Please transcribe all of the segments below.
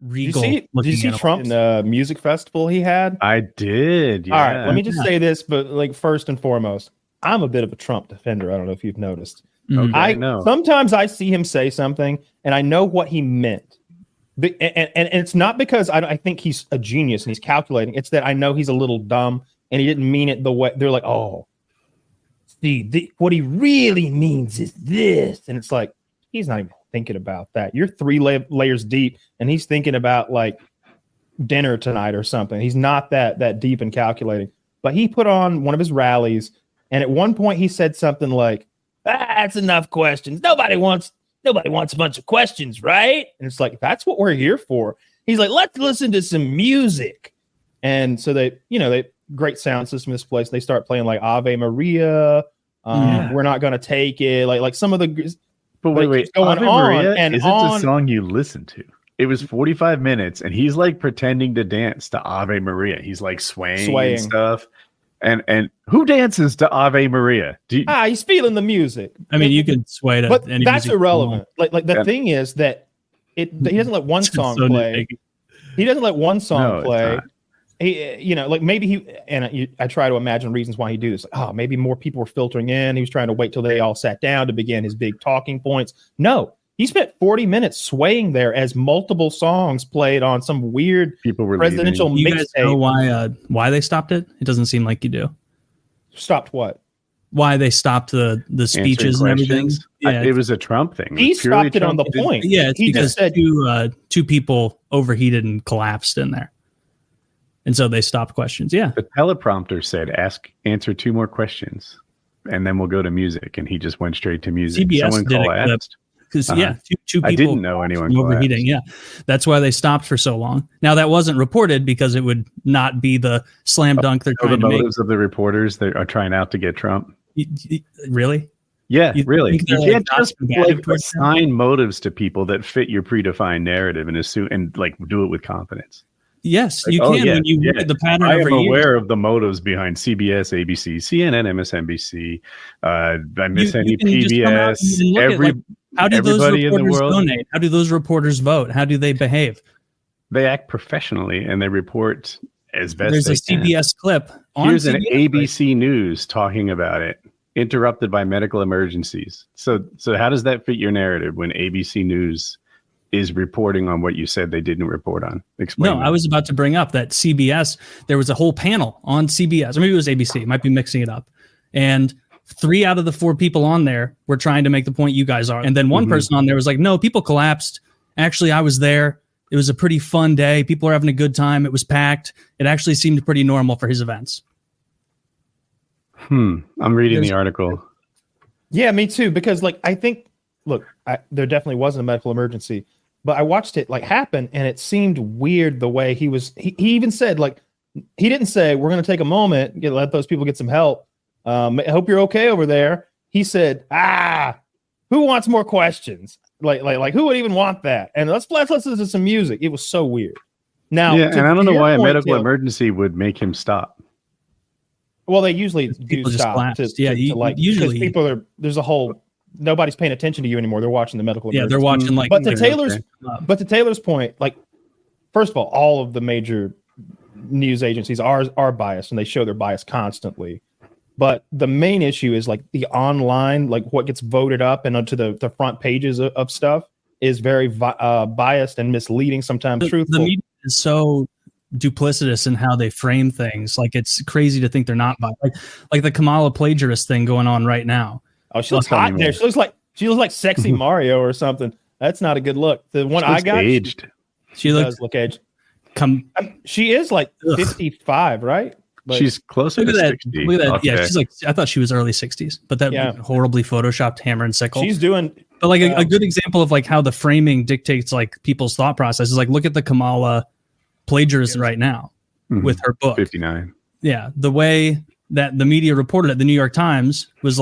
regal. Did you see Trump in the music festival he had? I did. Yeah. All right, let me just say this, but like first and foremost, I'm a bit of a Trump defender. I don't know if you've noticed. Okay, Sometimes I see him say something and I know what he meant. And it's not because I think he's a genius and he's calculating. It's that I know he's a little dumb and he didn't mean it the way they're like, oh, see, what he really means is this. And it's like, he's not even thinking about that. You're 3 layers deep and he's thinking about like dinner tonight or something. He's not that deep and calculating. But he put on one of his rallies and at one point he said something like, that's enough questions. Nobody wants a bunch of questions, right? And it's like, that's what we're here for. He's like, let's listen to some music. And so they great sound system in this place. They start playing like Ave Maria. We're not going to take it. Like some of the, but wait, going Ave on Maria and isn't a song you listen to. It was 45 minutes and he's like pretending to dance to Ave Maria. He's like swaying. And stuff. And who dances to Ave Maria? He's feeling the music. I mean, you could sway to, but any that's music irrelevant. Like the thing is that he doesn't let one song play. He doesn't let one song play. He, like maybe I try to imagine reasons why he do this. Like, maybe more people were filtering in. He was trying to wait till they all sat down to begin his big talking points. No, he spent 40 minutes swaying there as multiple songs played on some weird presidential mixtape. You guys know why they stopped it? It doesn't seem like you do. Stopped what? Why they stopped the speeches and everything? Yeah, it was a Trump thing. He stopped it on the point. Yeah, it's because two people overheated and collapsed in there. And so they stopped questions. Yeah. The teleprompter said, answer 2 more questions, and then we'll go to music. And he just went straight to music. CBS Someone collapsed. Because two people. I didn't know anyone overheating. Yeah, that's why they stopped for so long. Now that wasn't reported because it would not be the slam dunk they're trying to make. The motives of the reporters that are trying out to get Trump. Really? Yeah, really. You can't just assign motives to people that fit your predefined narrative and assume and like do it with confidence. Yes, you can when you look at the pattern. I am aware of the motives behind CBS, ABC, CNN, MSNBC, PBS, how do those reporters donate? How do those reporters vote? How do they behave? They act professionally and they report as best There's they a CBS clip. Here's an ABC News talking about it, interrupted by medical emergencies. So how does that fit your narrative when ABC News is reporting on what you said they didn't report on? Explain. No, I was about to bring up that CBS, there was a whole panel on CBS, or maybe it was ABC, might be mixing it up. And 3 out of the 4 people on there were trying to make the point you guys are. And then one person on there was like, no, people collapsed. Actually, I was there. It was a pretty fun day. People were having a good time. It was packed. It actually seemed pretty normal for his events. I'm reading the article. Yeah, me too. Because I think, there definitely wasn't a medical emergency, but I watched it happen and it seemed weird the way he was. He even said he didn't say, we're going to take a moment, let those people get some help. I hope you're okay over there. He said, who wants more questions? Like who would even want that? And let's listen to some music. It was so weird. Now, and I don't know why a medical emergency would make him stop. Well, they usually do stop. Usually people there's a whole, nobody's paying attention to you anymore. They're watching the medical emergency. Yeah, they're watching but to Taylor's point, first of all of the major news agencies are biased and they show their bias constantly. But the main issue is the online, what gets voted up and onto the front pages of stuff is very biased and misleading, sometimes truthful. The media is so duplicitous in how they frame things. It's crazy to think they're not biased. Like the Kamala plagiarist thing going on right now. Oh, she looks hot there. She looks like sexy Mario or something. That's not a good look. The one I got, aged. She does look aged. She is 55, right? But she's closer to 60. Look at that. Okay. Yeah, she's I thought she was early 60s, but that horribly photoshopped hammer and sickle. She's doing. But a good example of how the framing dictates people's thought process is look at the Kamala plagiarist right now with her book 59. Yeah, the way that the media reported it, the New York Times was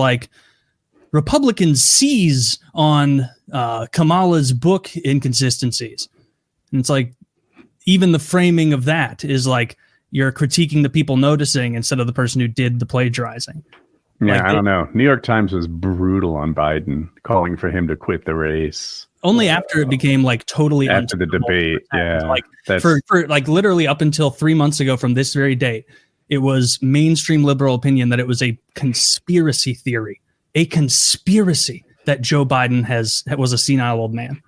Republicans seize on Kamala's book inconsistencies, and it's even the framing of that is you're critiquing the people noticing instead of the person who did the plagiarizing. Yeah, I don't know. New York Times was brutal on Biden, calling for him to quit the race. Only after it became like totally after the debate. Yeah. Like for like literally up until 3 months ago from this very date, it was mainstream liberal opinion that it was a conspiracy theory, that Joe Biden was a senile old man.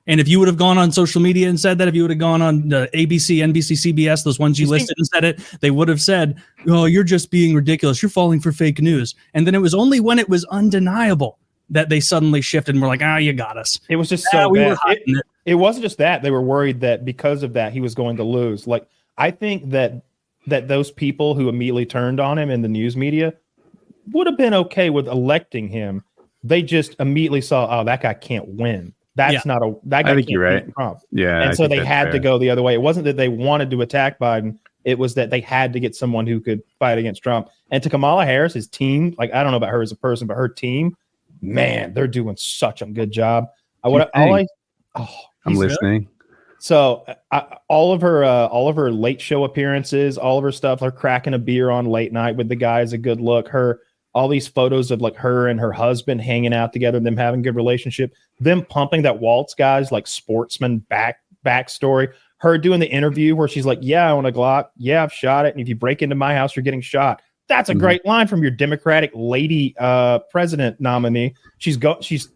And if you would have gone on social media and said that, if you would have gone on the ABC, NBC, CBS, those ones you listed and said it, they would have said, "Oh, you're just being ridiculous. You're falling for fake news." And then it was only when it was undeniable that they suddenly shifted and were like, "You got us." It was just so bad. It wasn't just that. They were worried that because of that, he was going to lose. Like, I think that those people who immediately turned on him in the news media would have been okay with electing him. They just immediately saw, that guy can't win. That guy I think you're right. Trump. Yeah. And so they had to go the other way. It wasn't that they wanted to attack Biden. It was that they had to get someone who could fight against Trump. And to Kamala Harris, his team, like, I don't know about her as a person, but her team, man, they're doing such a good job. I'm listening. So all of her late show appearances, all of her stuff, her cracking a beer on late night with the guy is a good look. All these photos of like her and her husband hanging out together, them having a good relationship, them pumping that Walz guy's like sportsman backstory, her doing the interview where she's like, "Yeah, I own a Glock. Yeah, I've shot it. And if you break into my house, you're getting shot." That's a great line from your Democratic lady president nominee. She's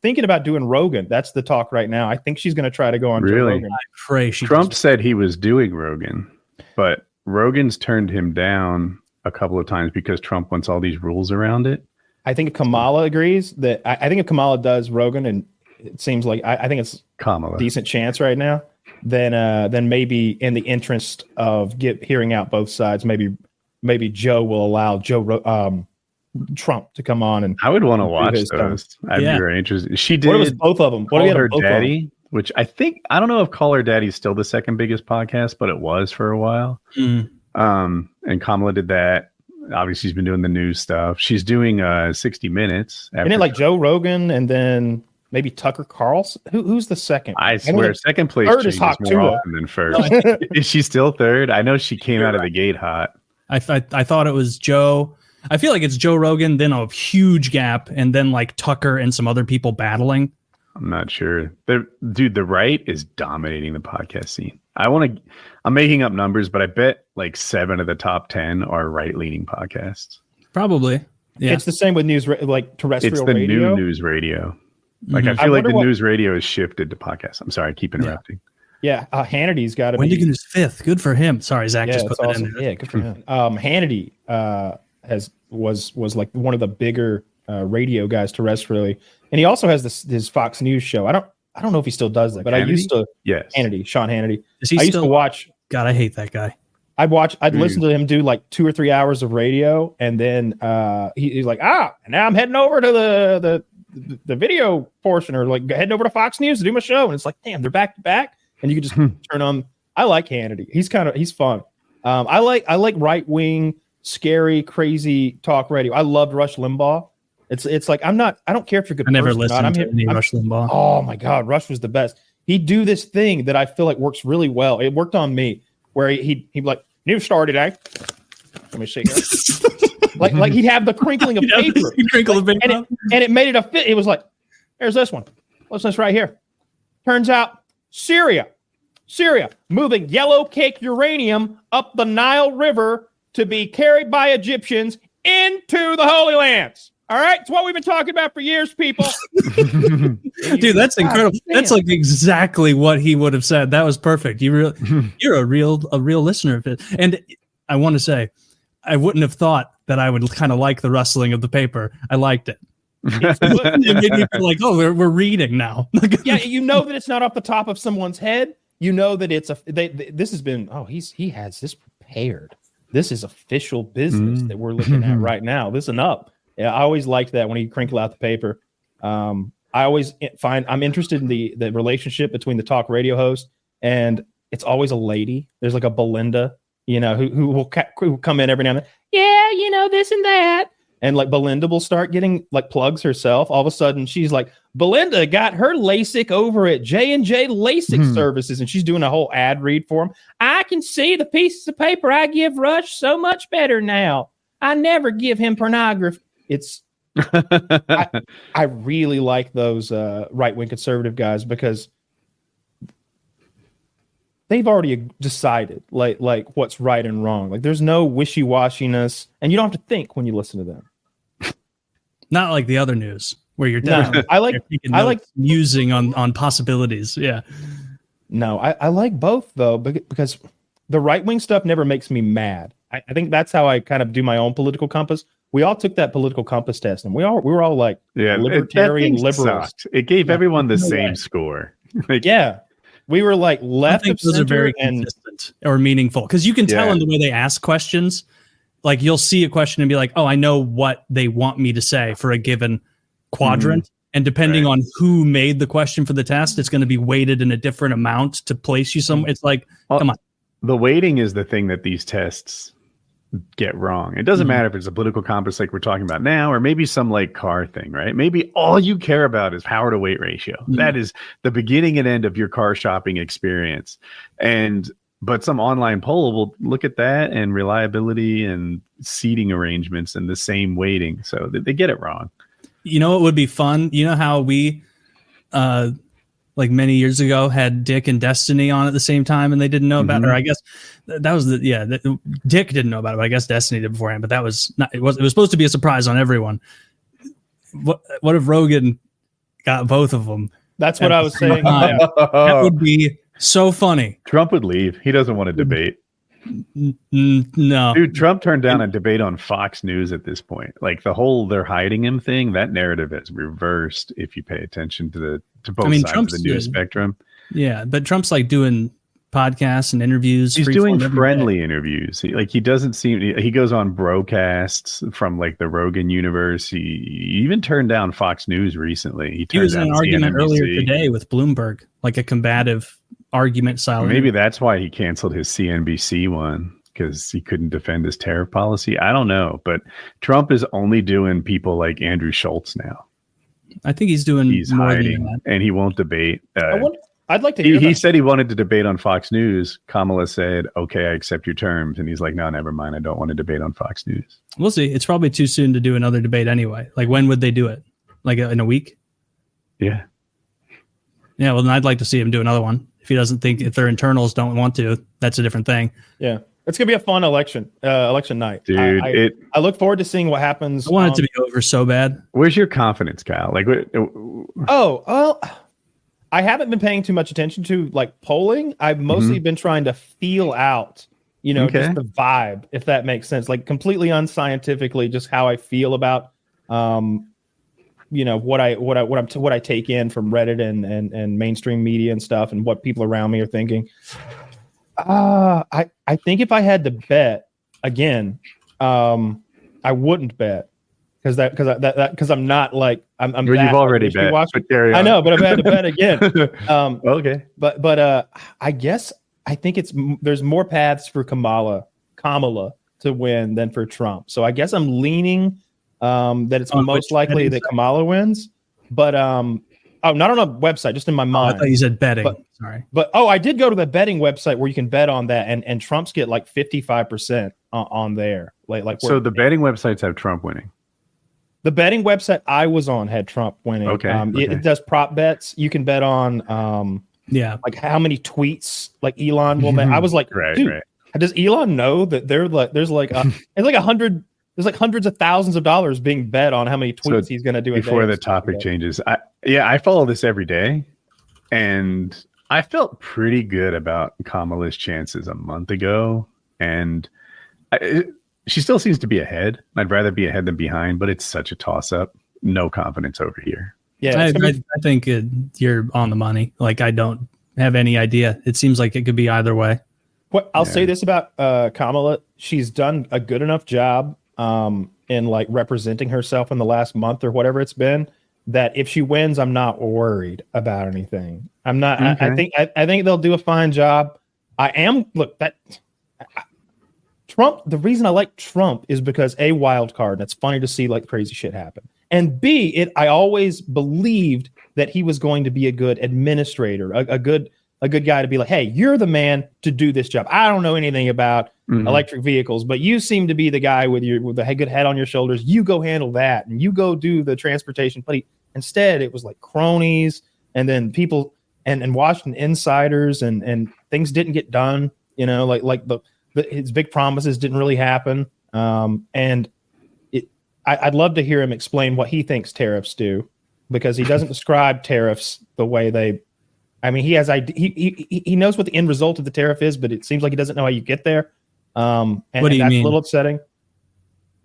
thinking about doing Rogan. That's the talk right now. I think she's going to try to go on really? Rogan. I pray Trump said he was doing Rogan, but Rogan's turned him down a couple of times because Trump wants all these rules around it. I think if Kamala agrees that I think if Kamala does Rogan, and it seems like I think it's Kamala decent chance right now, then maybe in the interest of hearing out both sides, maybe Joe will allow Trump to come on, and I would want to watch those. I'd be very interested. She did. What was both of them? Call Her Daddy, which I don't know if Call Her Daddy is still the second biggest podcast, but it was for a while. And Kamala did that. Obviously, she's been doing the news stuff. She's doing 60 Minutes. Isn't it like Joe Rogan and then maybe Tucker Carlson? Who's the second? I swear, second place third is hot more often than first. Is she still third? I know she came out of the gate hot. I thought it was Joe. I feel like it's Joe Rogan, then a huge gap, and then like Tucker and some other people battling. I'm not sure. The right is dominating the podcast scene. I'm making up numbers, but I bet like 7 of the top 10 are right-leaning podcasts. Probably. Yeah. It's the same with news, like terrestrial radio. It's the new news radio. Like, I feel like the news radio has shifted to podcasts. I'm sorry, I keep interrupting. Yeah, Hannity's got to be. Wendigan is 5th. Good for him. Sorry, Zach just put that in there. Yeah, good for him. Hannity was like one of the bigger radio guys terrestrially, and he also has his Fox News show. I don't know if he still does that, but Hannity? I used to. Yes, Hannity, Sean Hannity. I used to watch. God, I hate that guy. I'd listen to him do like 2 or 3 hours of radio, and then he's like, and now I'm heading over to the video portion, or like heading over to Fox News to do my show, and it's like, damn, they're back to back, and you can just turn on. I like Hannity. He's fun. I like right wing, scary, crazy talk radio. I loved Rush Limbaugh. It's like I don't care if you're good. I never listened to any Rush Limbaugh. Oh my God, Rush was the best. He'd do this thing that I feel like works really well. It worked on me, where he'd be like, "News story today." Let me see here. like he'd have the crinkling of paper. Crinkle the paper. And it made it a fit. It was like, there's this one. What's this right here? Turns out Syria moving yellow cake uranium up the Nile River to be carried by Egyptians into the Holy Lands. All right, it's what we've been talking about for years, people. Dude, that's incredible. That's like exactly what he would have said. That was perfect. You're a real listener of it. And I want to say, I wouldn't have thought that I would kind of like the rustling of the paper. I liked it. It made me feel like, oh, we're reading now. Yeah, you know that it's not off the top of someone's head. You know that it's this has been. Oh, he has this prepared. This is official business that we're looking at right now. Listen up. Yeah, I always liked that when he crinkle out the paper. I always find I'm interested in the relationship between the talk radio host, and it's always a lady. There's like a Belinda, who will come in every now and then. Yeah, this and that. And like Belinda will start getting like plugs herself. All of a sudden, she's like, Belinda got her LASIK over at J&J LASIK Services, and she's doing a whole ad read for him. I can see the pieces of paper I give Rush so much better now. I never give him pornography. It's I really like those right-wing conservative guys because they've already decided like what's right and wrong. Like there's no wishy-washiness, and you don't have to think when you listen to them. Not like the other news where you're I like musing on possibilities. Yeah. No, I like both though, because the right-wing stuff never makes me mad. I think that's how I kind of do my own political compass. We all took that political compass test, and we were all like libertarian liberals. Sucked. It gave everyone the same score. Like, yeah, we were like left. I think those are very consistent or meaningful because you can tell in the way they ask questions. Like you'll see a question and be like, "Oh, I know what they want me to say for a given quadrant." And depending on who made the question for the test, it's going to be weighted in a different amount to place you somewhere. It's like, come on. The weighting is the thing that these tests get wrong. It doesn't matter if it's a political compass like we're talking about now, or maybe some like car thing, right? Maybe all you care about is power to weight ratio. That is the beginning and end of your car shopping experience. But some online poll will look at that and reliability and seating arrangements and the same weighting. So they get it wrong. You know what would be fun? You know how we like many years ago had Dick and Destiny on at the same time and they didn't know about it? Or I guess that was Dick didn't know about it, but I guess Destiny did beforehand, but that was not, it was supposed to be a surprise on everyone. What if Rogan got both of them? That's what I was saying. That would be so funny. Trump would leave. He doesn't want to debate. No, dude, Trump turned down a debate on Fox News at this point. Like the whole "they're hiding him" thing, that narrative is reversed if you pay attention to both sides Trump's of the news spectrum. Yeah, but Trump's like doing podcasts and interviews. He's doing friendly interviews. He doesn't seem. He goes on broadcasts from like the Rogan universe. He even turned down Fox News recently. He was in an argument earlier today with Bloomberg, like a combative argument style. Maybe that's why he canceled his CNBC one, because he couldn't defend his tariff policy. I don't know, but Trump is only doing people like Andrew Schultz now. I think he's more hiding, than that. and he won't debate. I'd like to hear he said he wanted to debate on Fox News. Kamala said, "Okay, I accept your terms," and he's like, "No, never mind. I don't want to debate on Fox News." We'll see. It's probably too soon to do another debate anyway. Like, when would they do it? Like in a week? Yeah. Yeah. Well, then I'd like to see him do another one. If he doesn't think, if their internals don't want to, that's a different thing. Yeah. It's going to be a fun election night. Dude, I look forward to seeing what happens. I want it to be over so bad. Where's your confidence, Kyle? Like, I haven't been paying too much attention to like polling. I've mostly been trying to feel out, just the vibe, if that makes sense. Like completely unscientifically, just how I feel about, what I take in from Reddit and mainstream media and stuff, and what people around me are thinking. I think if I had to bet again, I wouldn't bet because I'm not like I'm. Well, you've already bet. I know, but I've had to bet again. Okay, but I guess I think there's more paths for Kamala to win than for Trump. So I guess I'm leaning that it's most likely that Kamala wins, but not on a website, just in my mind. I thought you said betting. Sorry. But I did go to the betting website where you can bet on that, and Trump's get like 55% on there. So the betting websites have Trump winning. The betting website I was on had Trump winning. Okay. It does prop bets. You can bet on like how many tweets like Elon will make. I was like, dude, does Elon know that there's like 100. There's like hundreds of thousands of dollars being bet on how many tweets he's going to do. Before the topic changes, I follow this every day, and I felt pretty good about Kamala's chances a month ago, and she still seems to be ahead. I'd rather be ahead than behind, but it's such a toss-up. No confidence over here. Yeah, I think you're on the money. Like, I don't have any idea. It seems like it could be either way. I'll say this about Kamala: she's done a good enough job in like representing herself in the last month or whatever it's been, that if she wins, I'm not worried about anything. I'm not. Okay. I think they'll do a fine job. Trump. The reason I like Trump is because A, wild card. And it's funny to see like crazy shit happen. And B, I always believed that he was going to be a good administrator, a good a good guy to be like, hey, you're the man to do this job. I don't know anything about electric vehicles, but you seem to be the guy with the good head on your shoulders. You go handle that, and you go do the transportation. But instead, it was like cronies, and then people and Washington insiders, and things didn't get done. You know, like his big promises didn't really happen. And I'd love to hear him explain what he thinks tariffs do, because he doesn't describe tariffs the way they. I mean, he knows what the end result of the tariff is, but it seems like he doesn't know how you get there. And what do you that's mean? A little upsetting.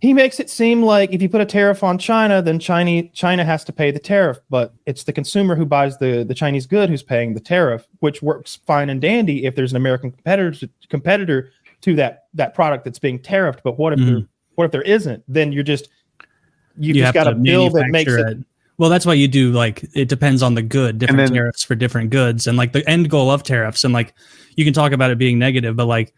He makes it seem like if you put a tariff on China, then China has to pay the tariff, but it's the consumer who buys the Chinese good who's paying the tariff, which works fine and dandy if there's an American competitor to that product that's being tariffed. But what if there isn't? Then you just got a bill that makes it. Well, that's why you do, like, it depends on the good, different tariffs for different goods, and like the end goal of tariffs. And like, you can talk about it being negative, but like,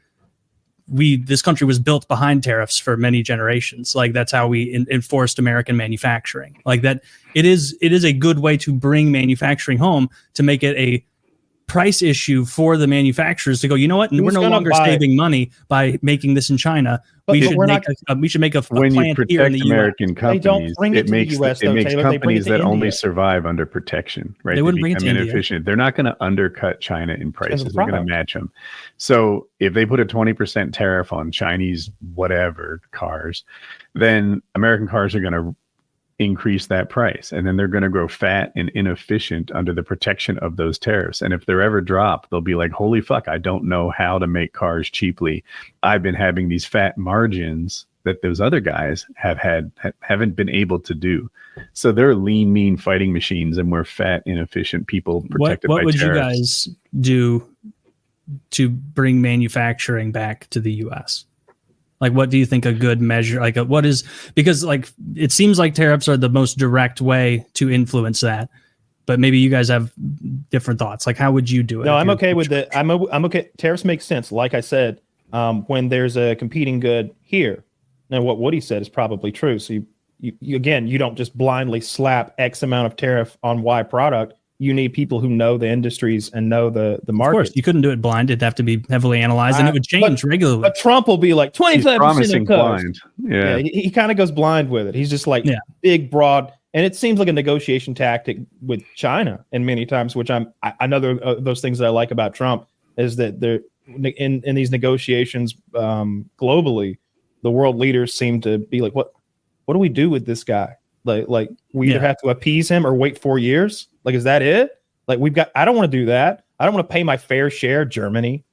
this country was built behind tariffs for many generations. Like, that's how we enforced American manufacturing. Like that, it is a good way to bring manufacturing home, to make it a price issue for the manufacturers to go, you know what? We're no longer saving money by making this in China. We should make a when plant you protect here in the American US. companies, it makes Taylor, companies that only survive under protection, right? They wouldn't bring it to inefficient. They're not going to undercut China in prices. They're going to match them. So if they put a 20% tariff on Chinese whatever cars, then American cars are going to increase that price, and then they're going to grow fat and inefficient under the protection of those tariffs. And if they're ever dropped, they'll be like, holy fuck, I don't know how to make cars cheaply. I've been having these fat margins that those other guys haven't been able to do. So they're lean, mean fighting machines, and we're fat, inefficient people protected by tariffs. What would you guys do to bring manufacturing back to the US? Like, what do you think a good measure, because like, it seems like tariffs are the most direct way to influence that, but maybe you guys have different thoughts. Like, how would you do it? No, I'm okay with it. I'm okay. Tariffs make sense. Like I said, when there's a competing good here. Now, what Woody said is probably true. So you don't just blindly slap X amount of tariff on Y product. You need people who know the industries and know the market. Of course, you couldn't do it blind. It'd have to be heavily analyzed, and it would change regularly. But Trump will be like 25% of blind. Yeah, he kind of goes blind with it. He's just like big, broad, and it seems like a negotiation tactic with China. And many times, which another those things that I like about Trump is that they're in these negotiations globally, the world leaders seem to be like, what do we do with this guy? Like we either have to appease him or wait 4 years. Like, is that it? Like, I don't want to do that. I don't want to pay my fair share. Germany,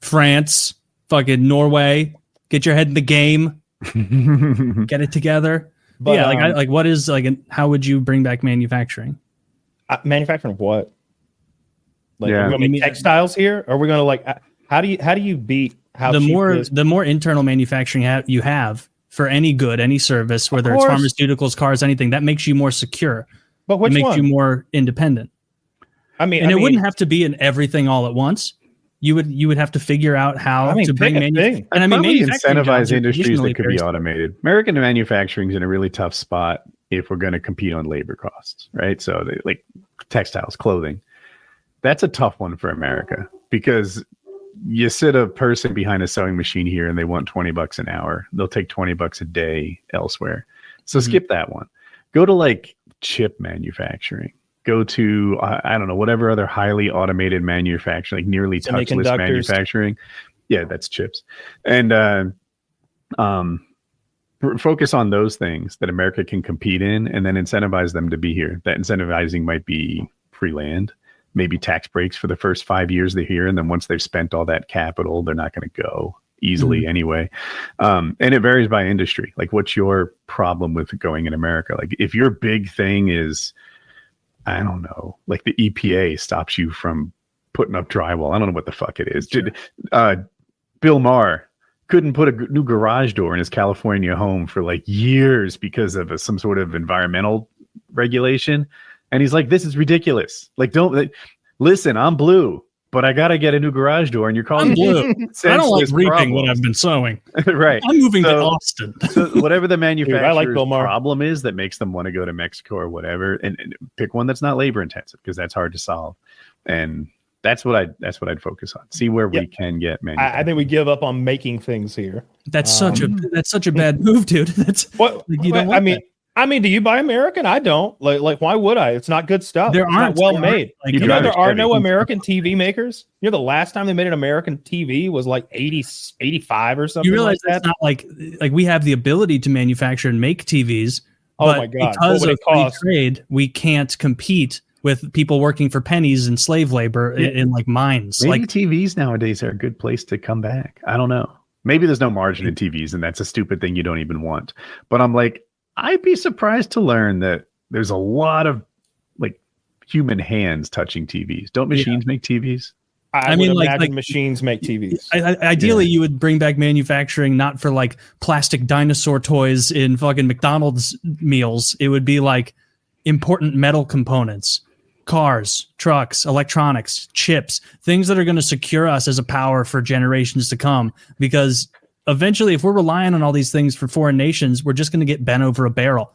France, fucking Norway. Get your head in the game. Get it together. But yeah, what is how would you bring back manufacturing? Manufacturing what? Like, are we gonna make textiles here? Or are we gonna how do you beat how the more internal manufacturing you have for any good, any service, whether it's pharmaceuticals, cars, anything, that makes you more secure. But which it makes you more independent. It wouldn't have to be in everything all at once. You would have to figure out how to bring manufacturing. And incentivize industries that could be automated. American manufacturing is in a really tough spot if we're going to compete on labor costs, right? So like textiles, clothing. That's a tough one for America, because you sit a person behind a sewing machine here and they want $20 an hour. They'll take $20 a day elsewhere. So skip that one. Go to like chip manufacturing. Go to, I don't know, whatever other highly automated manufacturing, like nearly touchless manufacturing. Yeah, that's chips. And focus on those things that America can compete in, and then incentivize them to be here. That incentivizing might be free land, maybe tax breaks for the first 5 years they're here. And then once they've spent all that capital, they're not going to go easily anyway. And it varies by industry. Like, what's your problem with going in America? Like, if your big thing is, I don't know, like the EPA stops you from putting up drywall. I don't know what the fuck it is. Sure. Bill Maher couldn't put a new garage door in his California home for like years because of some sort of environmental regulation. And he's like, this is ridiculous. Like, listen, I'm blue, but I got to get a new garage door, and you're calling me blue. I don't like reaping what I've been sowing. Right. I'm moving to Austin. So whatever the manufacturer's problem is that makes them want to go to Mexico or whatever, and pick one that's not labor intensive, because that's hard to solve. And That's what I'd focus on. See where we can get I think we give up on making things here. That's such a bad move, dude. That's what you don't want that. I mean, do you buy American? I don't. Like, why would I? It's not good stuff. There it's aren't not well made. Like, you know, there are no American TV makers. You know, the last time they made an American TV was like 85 or something. You realize like that's that? not like we have the ability to manufacture and make TVs. Oh but my God! Because of free trade, we can't compete with people working for pennies and slave labor in like mines. Maybe like TVs nowadays are a good place to come back. I don't know. Maybe there's no margin in TVs, and that's a stupid thing you don't even want. But I'm like, I'd be surprised to learn that there's a lot of like human hands touching TVs. Don't machines make TVs? I mean, like machines make TVs. Ideally, you would bring back manufacturing not for like plastic dinosaur toys in fucking McDonald's meals. It would be like important metal components, cars, trucks, electronics, chips, things that are going to secure us as a power for generations to come. Because eventually, if we're relying on all these things for foreign nations, we're just going to get bent over a barrel.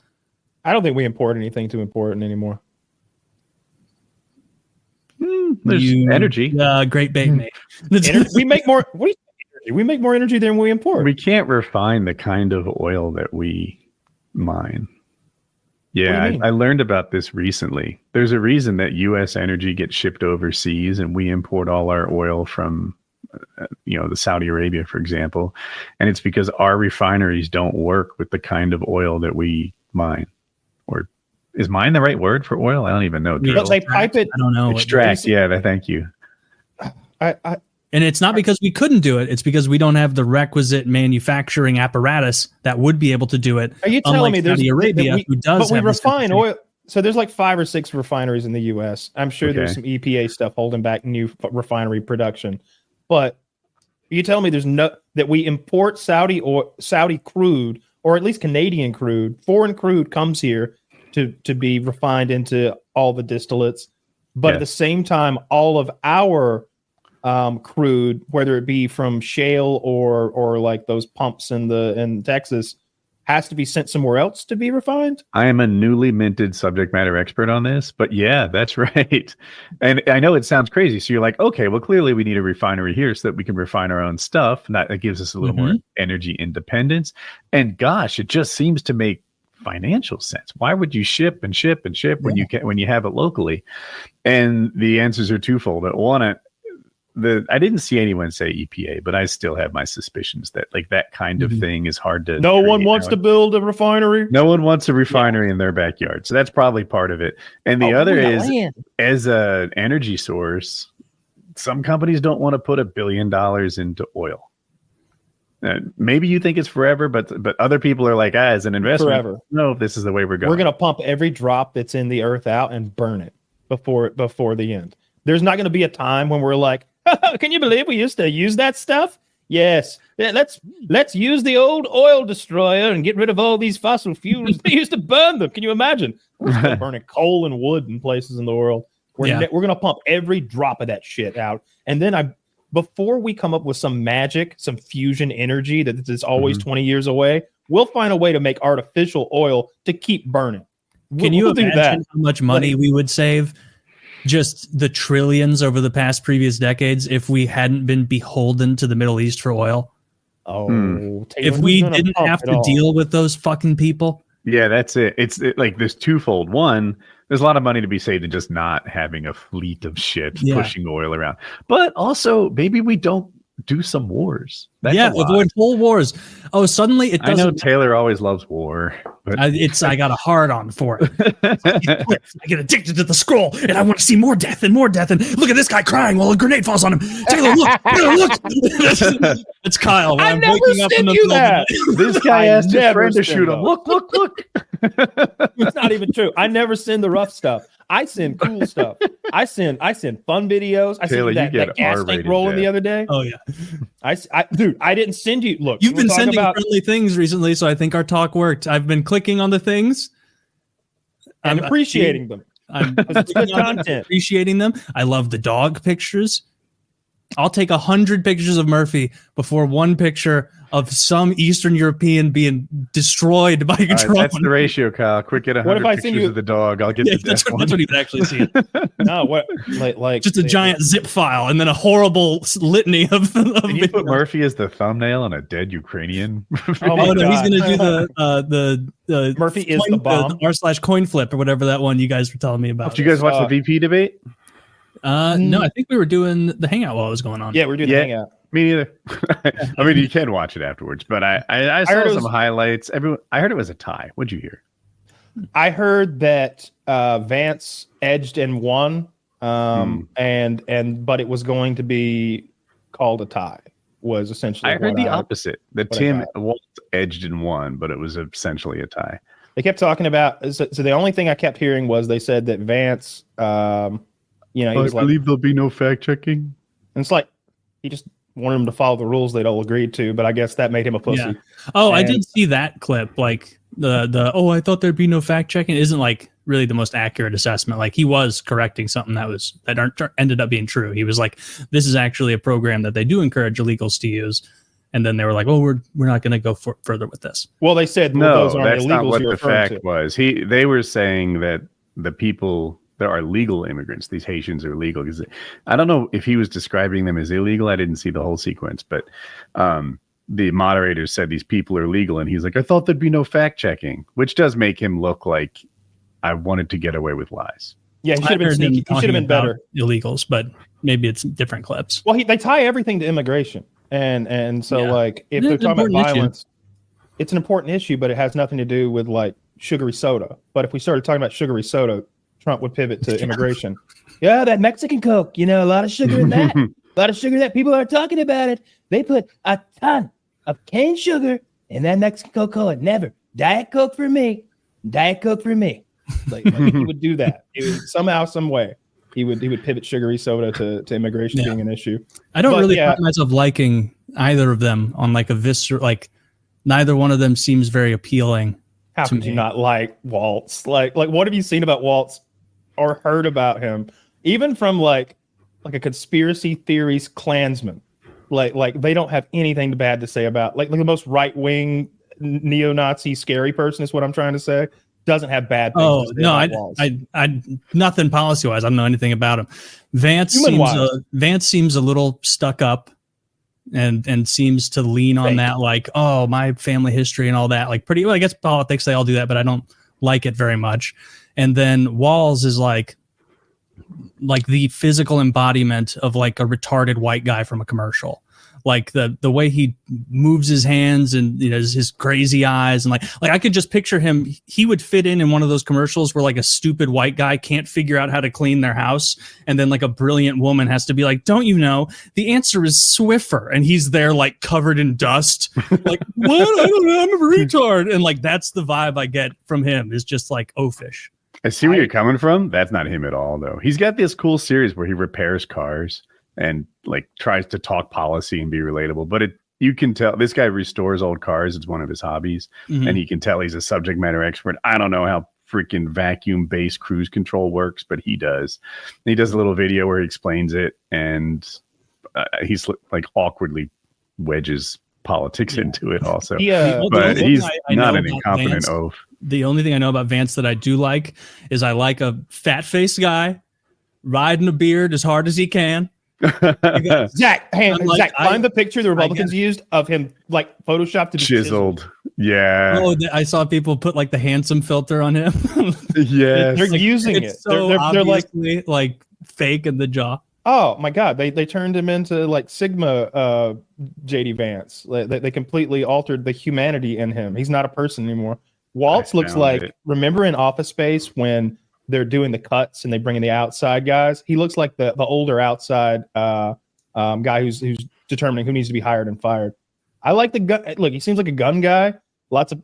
I don't think we import anything too important anymore. There's energy. Great bait, mate. We make more. We make more energy than we import. We can't refine the kind of oil that we mine. Yeah, I learned about this recently. There's a reason that U.S. energy gets shipped overseas, and we import all our oil from, the Saudi Arabia, for example, and it's because our refineries don't work with the kind of oil that we mine. Or is mine the right word for oil? I don't even know. But they pipe it. I don't know. Extract. Yeah, thank you. And it's not because we couldn't do it. It's because we don't have the requisite manufacturing apparatus that would be able to do it. Are you telling me there's Saudi Arabia, who does? But we refine oil. So there's like 5 or 6 refineries in the U.S. I'm sure there's some EPA stuff holding back new refinery production. But are you telling me that we import Saudi crude, or at least Canadian crude, foreign crude comes here to be refined into all the distillates, but at the same time, all of our crude, whether it be from shale or like those pumps in Texas, has to be sent somewhere else to be refined? I am a newly minted subject matter expert on this, but yeah, that's right. And I know it sounds crazy. So you're like, okay, well, clearly we need a refinery here so that we can refine our own stuff. And that gives us a little more energy independence. And gosh, it just seems to make financial sense. Why would you ship and ship and ship when you have it locally? And the answers are twofold. One, I didn't see anyone say EPA, but I still have my suspicions that like that kind of thing is hard to. No one wants to build a refinery. No one wants a refinery in their backyard, so that's probably part of it. And the other is, as an energy source, some companies don't want to put $1 billion into oil. Maybe you think it's forever, but other people are like, as an investment, forever. No, this is the way we're going. We're going to pump every drop that's in the earth out and burn it before the end. There's not going to be a time when we're like, can you believe we used to use that stuff? Yes. Let's use the old oil destroyer and get rid of all these fossil fuels. They used to burn them. Can you imagine? We're still burning coal and wood in places in the world. We're going to pump every drop of that shit out. And then before we come up with some magic, some fusion energy that is always 20 years away, we'll find a way to make artificial oil to keep burning. Can you imagine how much money we would save? Just the trillions over the past previous decades if we hadn't been beholden to the Middle East for oil. If we didn't have to deal with those fucking people. Yeah, that's it. It's like this twofold. One, there's a lot of money to be saved in just not having a fleet of ships pushing oil around. But also, maybe we don't do some wars. Avoid whole wars. Oh, suddenly it doesn't. I know Taylor always loves war, but I got a hard on for it. I get addicted to the scroll, and I want to see more death and more death. And look at this guy crying while a grenade falls on him. Taylor, look! It's Kyle. I never sent you that. This guy asked his friend to shoot him. Look! It's not even true. I never send the rough stuff. I send cool stuff. I send fun videos. I Taylor, sent that gas tank rolling the other day. Oh yeah, I didn't send you. Look, you've been sending friendly things recently, so I think our talk worked. I've been clicking on the things and appreciating them. I'm it's good content. Appreciating them. I love the dog pictures. I'll take 100 pictures of Murphy before one picture of some Eastern European being destroyed by a drone. That's the ratio, Kyle. Quick, get 100 pictures of the dog. I'll get the that's what you would actually see. No, what like just a giant zip file and then a horrible litany of Can you put Murphy as the thumbnail on a dead Ukrainian? Oh no, he's gonna do the Murphy is the bomb r/coin flip or whatever that one you guys were telling me about. Did you guys watch the VP debate? No, I think we were doing the hangout while it was going on. Yeah, we're doing the hangout. Me neither. I mean, you can watch it afterwards, but I saw some highlights. I heard it was a tie. What'd you hear? I heard that Vance edged and won, but it was going to be called a tie. Was essentially. I heard the opposite. That Tim Walz edged and won, but it was essentially a tie. They kept talking about. So the only thing I kept hearing was they said that Vance, he was I believe there'll be no fact checking. And it's like he just wanted them to follow the rules they'd all agreed to, but I guess that made him a pussy. Yeah. Oh, I did see that clip. Like I thought there'd be no fact checking isn't like really the most accurate assessment. Like he was correcting something that ended up being true. He was like, this is actually a program that they do encourage illegals to use. And then they were like, "Oh, we're not going to go further with this." Well, they said those aren't that's illegals. Not what the fact was. They were saying that the people. There are legal immigrants. These Haitians are legal. Because I don't know if he was describing them as illegal. I didn't see the whole sequence, but the moderators said these people are legal, and he's like, I thought there'd be no fact checking, which does make him look like I wanted to get away with lies. Yeah, he should have been sneaky. He should have been better. Illegals, but maybe it's different clips. Well, they tie everything to immigration, and so like if they're talking about violence, it's an important issue, but it has nothing to do with like sugary soda. But if we started talking about sugary soda, Trump would pivot to immigration. Yeah, that Mexican Coke, a lot of sugar in that. A lot of sugar that people are talking about it. They put a ton of cane sugar in that Mexican Coca-Cola. Never. Diet Coke for me. Diet Coke for me. Like he would do that. Somehow, some way, he would pivot sugary soda to immigration being an issue. I don't really find myself liking either of them on like a visceral, like neither one of them seems very appealing. How could you not like Walz? Like what have you seen about Walz or heard about him? Even from like a conspiracy theories Klansman. Like they don't have anything bad to say about like the most right-wing neo-Nazi scary person is what I'm trying to say. Doesn't have bad things. Oh no, I nothing policy-wise. I don't know anything about him. Vance seems a little stuck up and seems to lean on that, like, oh, my family history and all that. Like pretty well, I guess politics, they all do that, but I don't like it very much. And then Walz is like the physical embodiment of like a retarded white guy from a commercial. Like the way he moves his hands and his crazy eyes and like I could just picture him. He would fit in one of those commercials where like a stupid white guy can't figure out how to clean their house, and then like a brilliant woman has to be like, "Don't you know the answer is Swiffer?" And he's there like covered in dust, like, "What? I don't know. I'm a retard." And like that's the vibe I get from him. Is just like oafish. I see where you're coming from. That's not him at all, though. He's got this cool series where he repairs cars and like tries to talk policy and be relatable, but you can tell this guy restores old cars. It's one of his hobbies, and you can tell he's a subject matter expert. I don't know how freaking vacuum based cruise control works, but he does. And he does a little video where he explains it, and he's like awkwardly wedges politics into it also. But he's not an incompetent oaf. The only thing I know about Vance that I do like is I like a fat faced guy riding a beard as hard as he can. Zach, find the picture the Republicans used of him, like photoshopped to be chiseled. Yeah. Oh, I saw people put like the handsome filter on him. Yes, they're using it. So they're like fake in the jaw. Oh my God, they turned him into like Sigma JD Vance. They completely altered the humanity in him. He's not a person anymore. Walz looks like remember in Office Space when they're doing the cuts and they bring in the outside guys. He looks like the older outside guy who's determining who needs to be hired and fired. I like the gun. Look, he seems like a gun guy.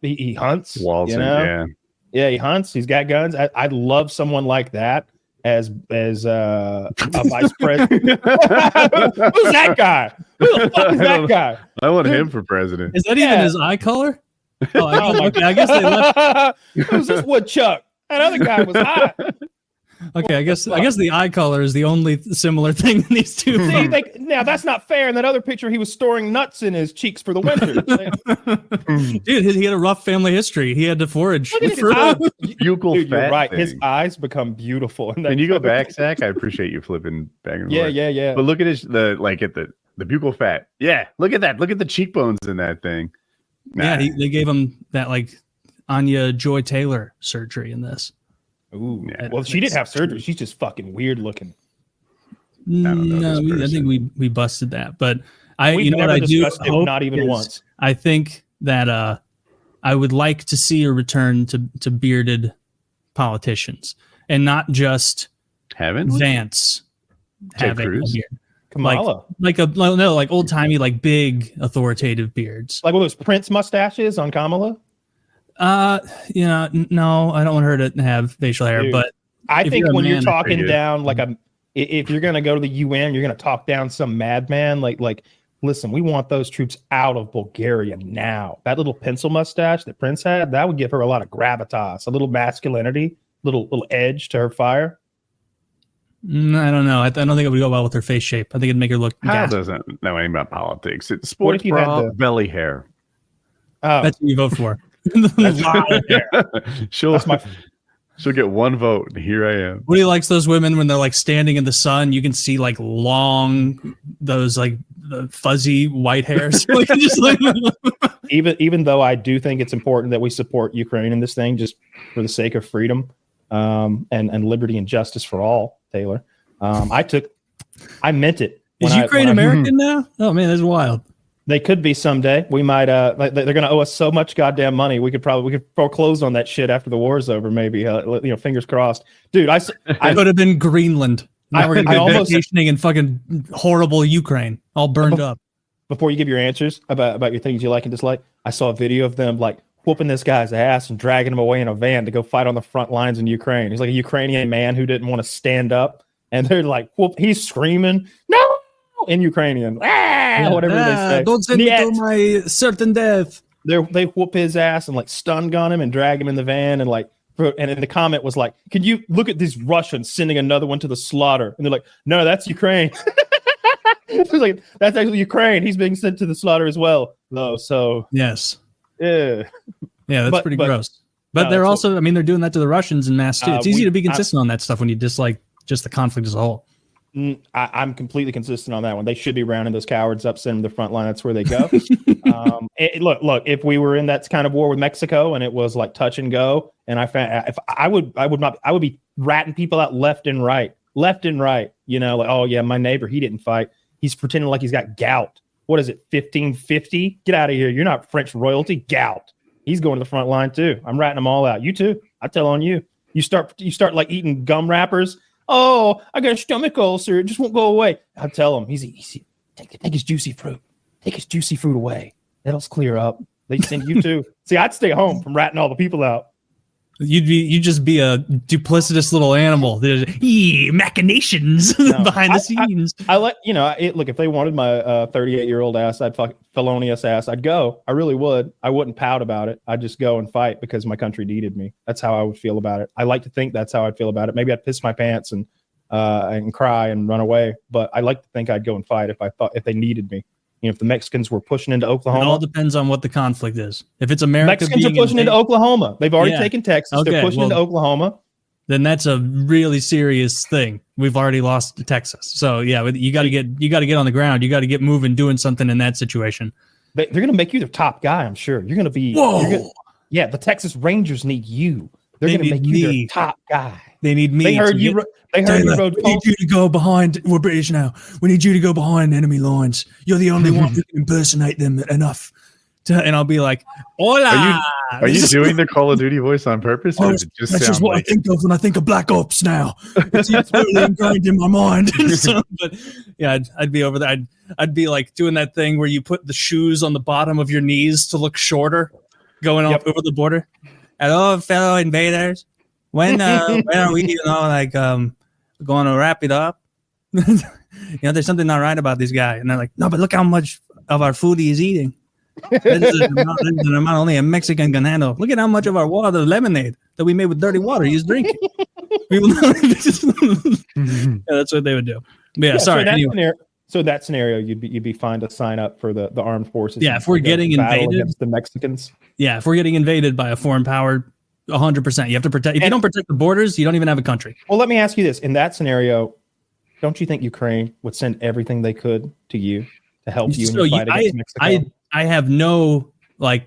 He hunts. Walz, he hunts. He's got guns. I'd love someone like that as a vice president. Who's that guy? Who the fuck is that guy? I want him for president. Is that even his eye color? Oh, I guess they left. Who's this woodchuck? That other guy was hot. Okay, I guess the eye color is the only similar thing in these two. See, now that's not fair. In that other picture, he was storing nuts in his cheeks for the winter. Dude, he had a rough family history. He had to forage. Look at his for- eyes. Buccal Dude, you're fat right. thing. His eyes become beautiful. In that Can you go photo. back, Zach? I appreciate you flipping back and forth. Yeah. But look at the buccal fat. Yeah, look at that. Look at the cheekbones in that thing. Nah. Yeah, they gave him that like Anya Joy Taylor surgery in this. Ooh. Yeah. Well, she didn't have surgery. She's just fucking weird looking. don't know this I think person. we busted that. But I, We've you know what never I do discussed it, hope not even is once. I think that I would like to see a return to bearded politicians and not just Haven't we? Vance Ted having a Cruz? beard. Kamala. Like old timey, like big authoritative beards. Like one of those Prince mustaches on Kamala. No, I don't want her to have facial hair, Dude, but I if think you're a when you're man, talking pretty good. down like if you're gonna go to the UN, you're gonna talk down some madman. Like, listen, we want those troops out of Bulgaria now. That little pencil mustache that Prince had, that would give her a lot of gravitas, a little masculinity, little edge to her fire. I don't know. I don't think it would go well with her face shape. I think it'd make her look. Hal ghastly. doesn't know anything about politics. It's What sports if you had bra, the- belly hair. Oh, That's what you vote for. she'll that's my. she'll get one vote. And here I am. Woody likes those women when they're like standing in the sun. You can see like long, those like the fuzzy white hairs. Like, just like Even though I do think it's important that we support Ukraine in this thing, just for the sake of freedom, and liberty and justice for all, Taylor. I meant it. is Ukraine American now? Oh man, that's wild. They could be someday. We might. They're going to owe us so much goddamn money. We could foreclose on that shit after the war's over. Maybe. Fingers crossed, dude. I could have been Greenland. Now we're gonna be almost- vacationing in fucking horrible Ukraine, all burned up. before you give your answers about your things you like and dislike, I saw a video of them like whooping this guy's ass and dragging him away in a van to go fight on the front lines in Ukraine. He's like a Ukrainian man who didn't want to stand up, and they're like, he's screaming, no, in Ukrainian, whatever they say. Don't send me Yet. to my certain death. They whoop his ass and like stun gun him and drag him in the van and like. And then the comment was like, "Can you look at these Russians sending another one to the slaughter?" And they're like, "No, that's Ukraine." It's like, that's actually Ukraine. He's being sent to the slaughter as well, though. So Yes. yeah. Yeah, that's But- pretty but- gross. But no, they're that's also, I mean, they're doing that to the Russians in mass too. It's easy we- to be consistent on that stuff when you dislike just the conflict as a whole. I'm completely consistent on that one. They should be rounding those cowards up, sending them to the front line. That's where they go. Look. If we were in that kind of war with Mexico and it was like touch and go, and I found if I would be ratting people out left and right. You know, like, oh yeah, my neighbor, he didn't fight. He's pretending like he's got gout. What is it, 1550? Get out of here. You're not French royalty. Gout. He's going to the front line too. I'm ratting them all out. You too. I tell on you. You start like eating gum wrappers. Oh, I got a stomach ulcer. It just won't go away. I tell him, easy. Take his juicy fruit. Take his juicy fruit away. That'll clear up. They send you too. See, I'd stay home from ratting all the people out. You'd just be a duplicitous little animal. There's machinations behind the scenes. I let look, if they wanted my 38-year-old ass, I'd felonious ass, I'd go. I really would. I wouldn't pout about it. I'd just go and fight because my country needed me. That's how I would feel about it. I like to think that's how I'd feel about it. Maybe I'd piss my pants and cry and run away, but I like to think I'd go and fight if they needed me. You know, if the Mexicans were pushing into It all Oklahoma, depends on what the conflict is. If it's America, Mexicans are pushing into Oklahoma. They've already taken Texas. Okay, They're pushing into Oklahoma. then that's a really serious thing. We've already lost to Texas. So yeah, you got to get on the ground. You got to get moving, doing something in that situation. They're going to make you their top guy. I'm sure you're going to be. Whoa. Yeah, the Texas Rangers need you. They're They going to make need you me. their top guy. They need me. They heard to you. get- They heard you Taylor, rode. we need you to go behind. We're British now. We need you to go behind enemy lines. You're the only one who can impersonate them enough. And I'll be like, "Hola." Are you doing the Call of Duty voice on purpose, or does it just That's sound just what like I think of when I think of Black Ops now. It's totally ingrained in my mind. So, but yeah, I'd be over there. I'd be like doing that thing where you put the shoes on the bottom of your knees to look shorter, going off over the border. Hello, fellow invaders. When are we, going to wrap it up? There's something not right about this guy. And they're like, no, but look how much of our food he's eating. This is an amount only a Mexican can handle. Look at how much of our water lemonade. that we made with dirty water. He's drinking. Yeah, that's what they would do. But yeah, sorry. So that scenario, you'd be fine to sign up for the armed forces. Yeah, if we're getting invaded against the Mexicans. Yeah, if we're getting invaded by a foreign power, 100%. You have to protect. If you don't protect the borders, you don't even have a country. Well, let me ask you this: in that scenario, don't you think Ukraine would send everything they could to you to help you in your fight against Mexico? I have no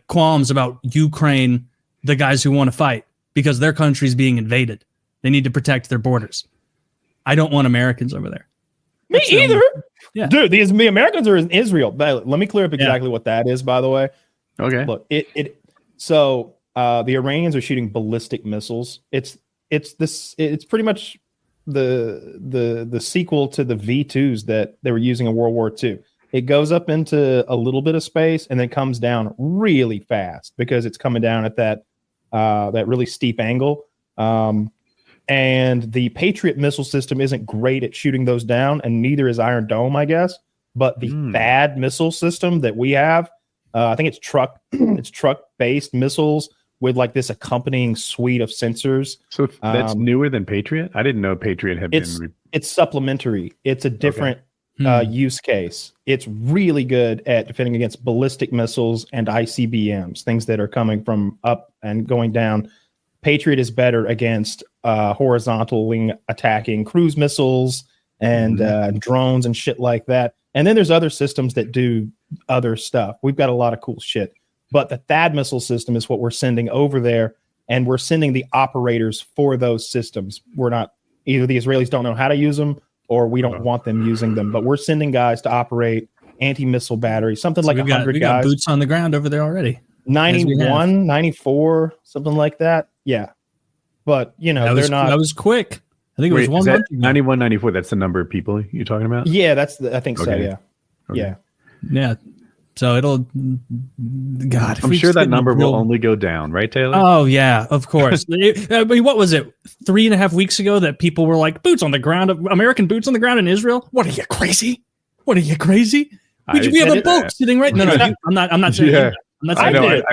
qualms about Ukraine, the guys who want to fight, because their country's being invaded. They need to protect their borders. I don't want Americans over there. Me either. Yeah. Dude, the Americans are in Israel. Let me clear up exactly what that is, by the way. Okay. Look, so the Iranians are shooting ballistic missiles. It's pretty much the sequel to the V2s that they were using in World War II. It goes up into a little bit of space and then comes down really fast because it's coming down at that really steep angle. And the Patriot missile system isn't great at shooting those down, and neither is Iron Dome, I guess. But the THAAD missile system that we have, I think it's truck-based missiles with this accompanying suite of sensors. So that's newer than Patriot? I didn't know Patriot had been... It's supplementary. It's a different use case. It's really good at defending against ballistic missiles and ICBMs, things that are coming from up and going down. Patriot is better against horizontally attacking cruise missiles and drones and shit like that. And then there's other systems that do other stuff. We've got a lot of cool shit. But the THAAD missile system is what we're sending over there, and we're sending the operators for those systems. We're not, either the Israelis don't know how to use them or we don't want them using them, but we're sending guys to operate anti-missile batteries, something like 100 guys. We got boots on the ground over there already. 91, 94, something like that. Yeah. But, they're not. That was quick. I think it was 1 month. 91, 94. That's the number of people you're talking about? Yeah, I think so. Yeah. Okay. Yeah. Yeah. So it'll, God. I'm sure that number will only go down, right, Taylor? Oh, yeah, of course. What was it? 3.5 weeks ago that people were like, boots on the ground, American boots on the ground in Israel? What are you, crazy? We have a boat sitting right. No, I'm not saying that.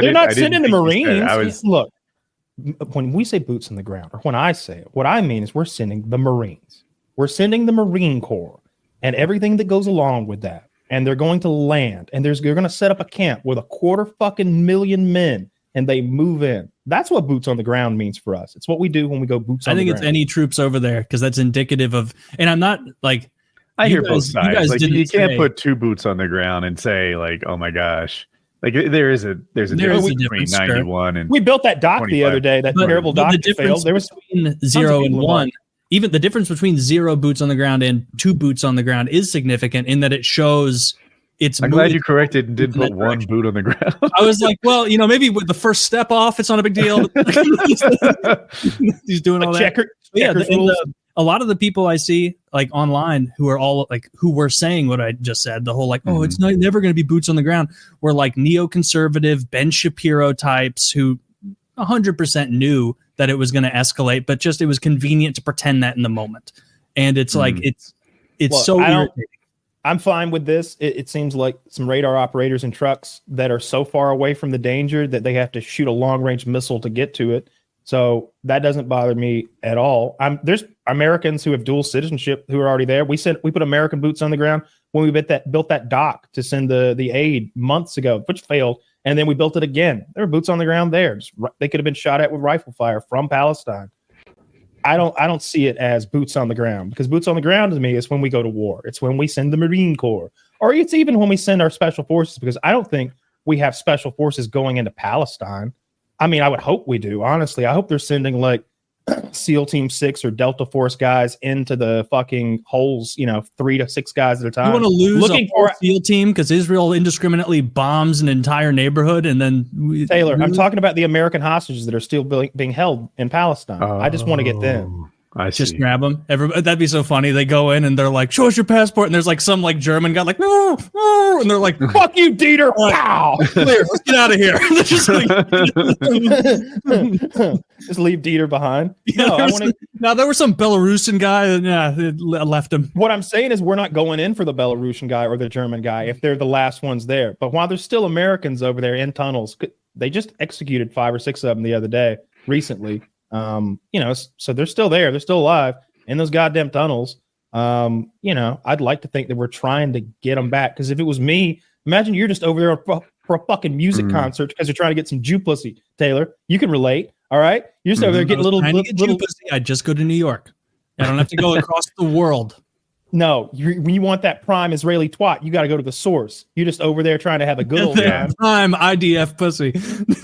They're not sending the Marines. Look, when we say boots on the ground, or when I say it, what I mean is we're sending the Marines. We're sending the Marine Corps and everything that goes along with that. And they're going to land, and they're going to set up a camp with 250,000 men, and they move in. That's what boots on the ground means for us. It's what we do when we go boots on the ground. I think it's any troops over there, because that's indicative of, and I'm not like, I hear both sides. You can't put two boots on the ground and say oh my gosh. There's a difference between 91 and we built that dock 25. The other day, that terrible dock that failed. There was between 0 and 1. Even the difference between 0 boots on the ground and 2 boots on the ground is significant in that it shows it's. I'm glad you corrected and didn't put 1 boot on the ground. I was like, well, maybe with the first step off, it's not a big deal. He's doing all that. A lot of the people I see online who are all who were saying what I just said, the whole it's never going to be boots on the ground, were neoconservative Ben Shapiro types who 100% knew that it was going to escalate, but just it was convenient to pretend that in the moment. And it's so irritating. I'm fine with this. It seems like some radar operators and trucks that are so far away from the danger that they have to shoot a long-range missile to get to it. So that doesn't bother me at all. There's Americans who have dual citizenship who are already there. We put American boots on the ground when we built that dock to send the aid months ago, which failed. And then we built it again. There were boots on the ground there. They could have been shot at with rifle fire from Palestine. I don't see it as boots on the ground, because boots on the ground to me is when we go to war. It's when we send the Marine Corps, or it's even when we send our special forces, because I don't think we have special forces going into Palestine. I mean, I would hope we do. Honestly, I hope they're sending SEAL Team 6 or Delta Force guys into the fucking holes, 3 to 6 guys at a time. You want to lose a whole SEAL team because Israel indiscriminately bombs an entire neighborhood, and then Taylor, I'm talking about the American hostages that are still being held in Palestine. I just want to get them. I just grab them. That'd be so funny. They go in and they're like, "Show us your passport," and there's some German guy no, and they're like, "Fuck you, Dieter!" Pow! Clear. Let's get out of here. Just leave Dieter behind. Yeah, no, there was some Belarusian guy. Left him. What I'm saying is, we're not going in for the Belarusian guy or the German guy if they're the last ones there. But while there's still Americans over there in tunnels, they just executed 5 or 6 of them the other day, recently. So they're still there. They're still alive in those goddamn tunnels. I'd like to think that we're trying to get them back. Because if it was me, imagine you're just over there for a fucking music concert because you're trying to get some Jew pussy, Taylor. You can relate. All right. You're just over there getting little pussy. I'd just go to New York. I don't have to go across the world. No, when you want that prime Israeli twat, you got to go to the source. You're just over there trying to have a good old time. Prime IDF pussy.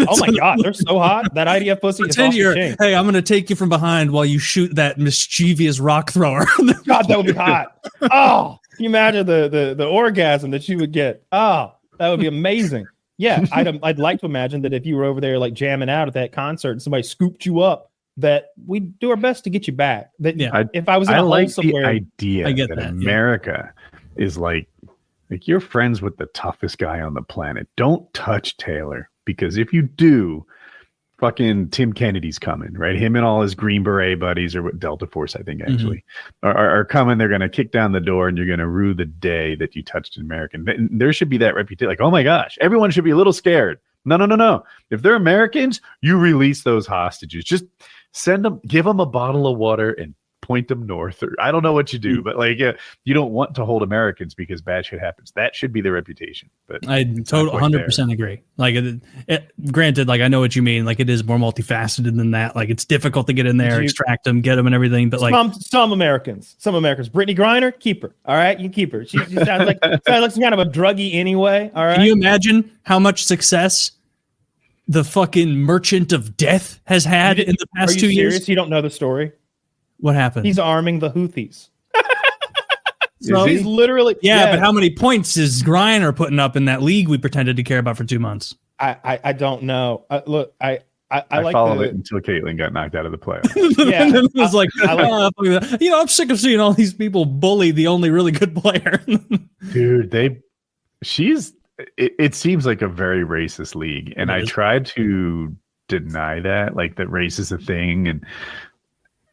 Oh my God, they're so hot. That IDF pussy is off the chain. Hey, I'm going to take you from behind while you shoot that mischievous rock thrower. God, that would be hot. Oh, can you imagine the orgasm that you would get? Oh, that would be amazing. Yeah, I'd like to imagine that if you were over there like jamming out at that concert and somebody scooped you up, that we do our best to get you back. That if I was in a hole somewhere, the idea that America is like you're friends with the toughest guy on the planet. Don't touch Taylor, because if you do, fucking Tim Kennedy's coming, right? Him and all his Green Beret buddies, or Delta Force, I think actually, are coming. They're going to kick down the door and you're going to rue the day that you touched an American. There should be that reputation. Like, oh my gosh, everyone should be a little scared. No. If they're Americans, you release those hostages. Just send them, give them a bottle of water and point them north. Or I don't know what you do, but you don't want to hold Americans because bad shit happens. That should be the reputation. But I totally 100% agree. Like, granted, like I know what you mean. Like, it is more multifaceted than that. Like, it's difficult to get in there, extract them, get them, and everything. But like some Americans, Brittany Griner, keep her. All right, you can keep her. She sounds like some kind of a druggie anyway. All right. Can you imagine how much success the fucking Merchant of Death has had in the past 2 years? Serious? You don't know the story? What happened? He's arming the Houthis. So he's literally but how many points is Griner putting up in that league we pretended to care about for 2 months? I don't know. Look, I followed it until Caitlyn got knocked out of the playoffs. It was like, I'm sick of seeing all these people bully the only really good player. Dude, it seems like a very racist league, and I tried to deny that, like that race is a thing, and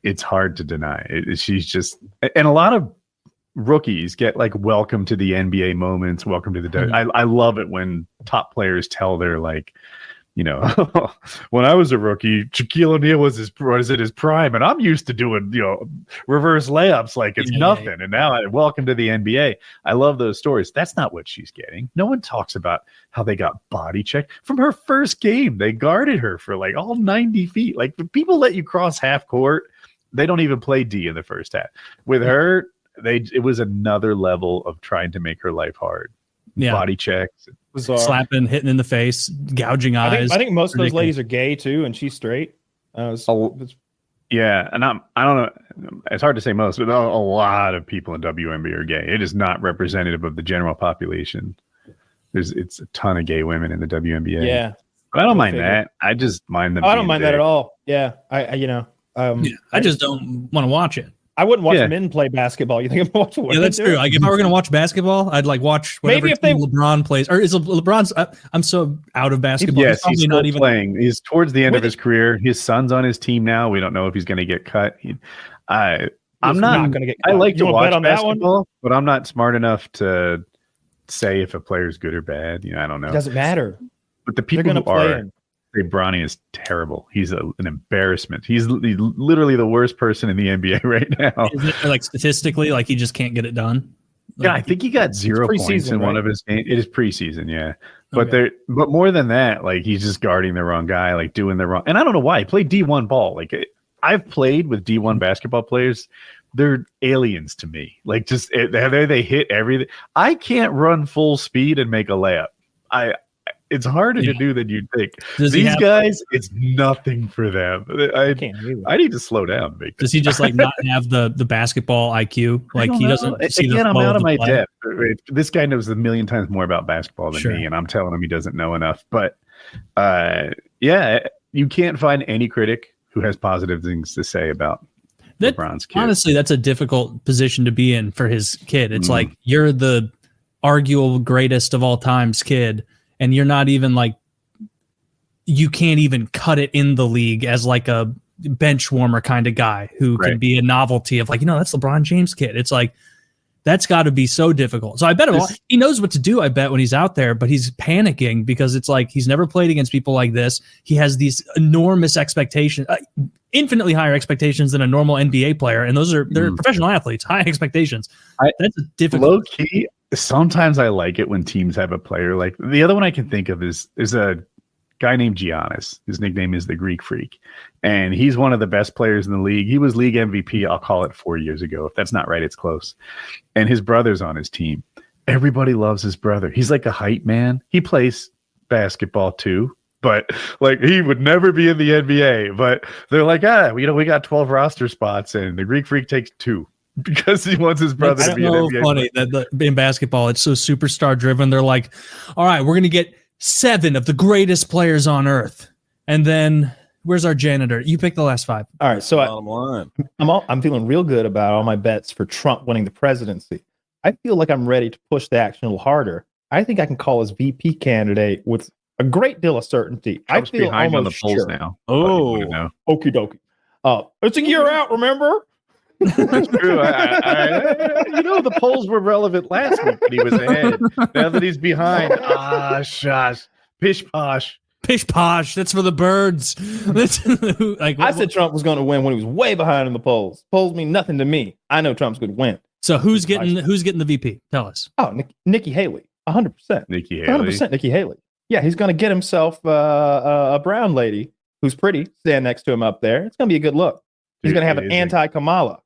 it's hard to deny. She's just, and a lot of rookies get like welcome to the NBA moments, welcome to the. I love it when top players tell their like, when I was a rookie, Shaquille O'Neal was at his prime, and I'm used to doing reverse layups like it's nothing. And now welcome to the NBA. I love those stories. That's not what she's getting. No one talks about how they got body checked from her first game. They guarded her for like all 90 feet. Like, if people let you cross half court, they don't even play D in the first half. With her, it was another level of trying to make her life hard. Body checks, slapping, hitting in the face, gouging eyes. I think most of those ladies are gay too, and she's straight. And I don't know. It's hard to say most, but a lot of people in WNBA are gay. It is not representative of the general population. It's a ton of gay women in the WNBA. Yeah, but I don't mind that. I just mind them. I don't mind that at all. Yeah, I just don't want to watch it. I wouldn't watch men play basketball. You think I'm watching? Yeah, that's true. Like, if I were going to watch basketball, I'd like watch whatever team LeBron plays. Or is LeBron's? I'm so out of basketball. Yes, he's not even playing. He's towards the end of his career. His son's on his team now. We don't know if he's going to get cut. I'm not going to get cut. I like to watch basketball, but I'm not smart enough to say if a player is good or bad. I don't know. It doesn't matter. But the people who are. Bronny is terrible. He's an embarrassment. He's literally the worst person in the NBA right now. Isn't it, like, statistically, like, he just can't get it done? Like, I think he got 0 points in one of his games. It is preseason, yeah. But but more than that, like, he's just guarding the wrong guy, like doing the wrong. And I don't know why. He played D1 ball. Like, I've played with D1 basketball players. They're aliens to me. Like, just they hit everything. I can't run full speed and make a layup. It's harder to do than you'd think. These guys, it's nothing for them. I need to slow down. Does he just like not have the basketball IQ? Like, he doesn't see the flow. I'm out of my depth. This guy knows a million times more about basketball than me, and I'm telling him he doesn't know enough. But you can't find any critic who has positive things to say about LeBron's kid. Honestly, that's a difficult position to be in for his kid. It's like, you're the arguable greatest of all time's kid, and you're not even like, you can't even cut it in the league as like a bench warmer kind of guy who can be a novelty of like, that's LeBron James' kid. It's like, that's got to be so difficult. So I bet he knows what to do, I bet, when he's out there, but he's panicking because it's like, he's never played against people like this. He has these enormous expectations. infinitely higher expectations than a normal NBA player, and they're professional athletes, high expectations. That's a difficult. Low key, sometimes I like it when teams have a player like the other one I can think of is a guy named Giannis. His nickname is the Greek Freak, and he's one of the best players in the league. He was league MVP. I'll call it 4 years ago. If that's not right, it's close. And his brother's on his team. Everybody loves his brother. He's like a hype man. He plays basketball too, but like he would never be in the NBA. But they're like, we got 12 roster spots, and the Greek Freak takes 2 because he wants his brother to be an NBA. So funny that in basketball it's so superstar driven. They're like, all right, we're gonna get 7 of the greatest players on earth, and then where's our janitor? You pick the last 5. All right, so I'm feeling real good about all my bets for Trump winning the presidency. I feel like I'm ready to push the action a little harder. I think I can call his VP candidate with a great deal of certainty. Trump's I feel behind almost on the polls sure. now. Oh, okie dokie. It's a year out, remember? That's true. The polls were relevant last week when he was ahead. Now that he's behind, shush, pish posh. Pish posh. That's for the birds. I said Trump was going to win when he was way behind in the polls. Polls mean nothing to me. I know Trump's going to win. So who's getting the VP? Tell us. Oh, Nikki Haley, 100%. Nikki Haley, 100%. Nikki Haley. Yeah, he's going to get himself a brown lady who's pretty stand next to him up there. It's going to be a good look. He's going to have an anti-Kamala.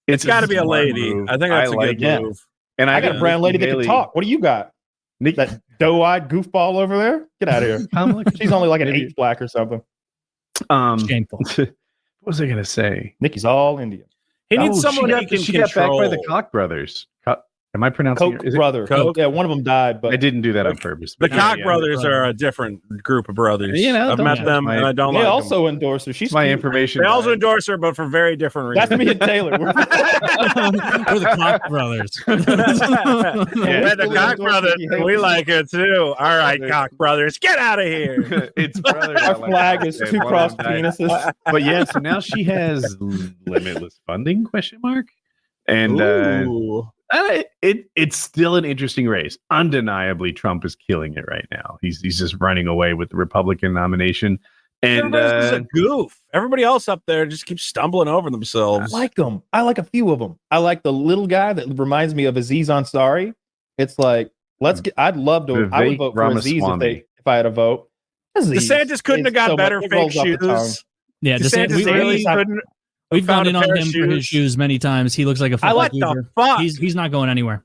It's got to be a lady. Move. I think that's a good move. And I got a brown lady that can talk. What do you got? That doe-eyed goofball over there? Get out of here. She's only like an 8th black or something. Shameful. What was I going to say? Nikki's all Indian. He needs someone he can she control. got backed by the Koch brothers. Am I pronouncing Koch it? brother? Koch? Yeah, one of them died, but I didn't do that on purpose. The Koch brothers are a different group of brothers. I've met them, and I don't like they them. also endorse her. She's my cute. information. They also endorse her, but for very different reasons. That's me and Taylor. We're the Koch brothers. We're the Koch brothers. We like it too. All right, Koch brothers, get out of here. It's brothers. Our flag is 2 crossed penises. But yeah, so now she has limitless funding? ? And it's still an interesting race. Undeniably, Trump is killing it right now. He's just running away with the Republican nomination. And is a goof. Everybody else up there just keeps stumbling over themselves. I like them. I like a few of them. I like the little guy that reminds me of Aziz Ansari. It's like, I'd love to. I would vote for Aziz if I had a vote. DeSantis couldn't have got better fake shoes. Yeah, DeSantis really couldn't. We've gone in on him for his shoes many times. He looks like a what the fuck? He's not going anywhere.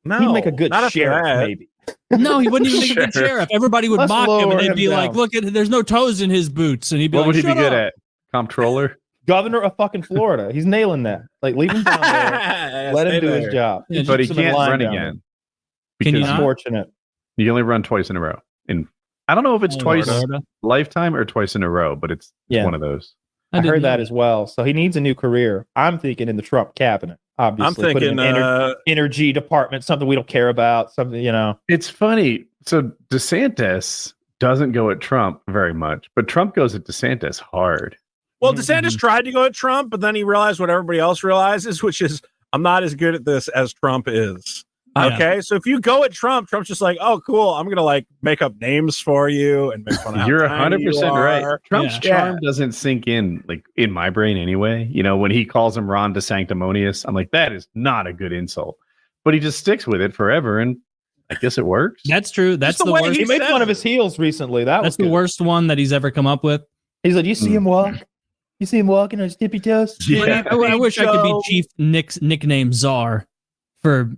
No, he'd make a good sheriff, maybe. No, he wouldn't even make a good sheriff. Everybody would mock him, and they'd be like, "Look at, there's no toes in his boots," and he'd be what like, would he be good at? Comptroller, governor of fucking Florida. He's nailing that. Like, leave him down there. Let him do his job. Yeah, but he can't run again. Can you not? Unfortunate. You only run twice in a row. And I don't know if it's twice lifetime or twice in a row, but it's one of those. I heard that as well. So he needs a new career. I'm thinking in the Trump cabinet. Obviously, I'm thinking energy department, something we don't care about. Something, It's funny. So DeSantis doesn't go at Trump very much, but Trump goes at DeSantis hard. Well, DeSantis tried to go at Trump, but then he realized what everybody else realizes, which is I'm not as good at this as Trump is. Okay, so if you go at Trump, Trump's just like, oh, cool, I'm gonna like make up names for you and make fun of how You're tiny 100% you right. are. Trump's charm doesn't sink in, like in my brain anyway. When he calls him Ron DeSanctimonious, I'm like, that is not a good insult. But he just sticks with it forever, and I guess it works. That's true. That's the worst. He made fun of his heels recently. That's the worst one that he's ever come up with. He's like, you see him walk? You see him walking on his tippy toes? Yeah. I wish I could be Chief Nick's nickname czar for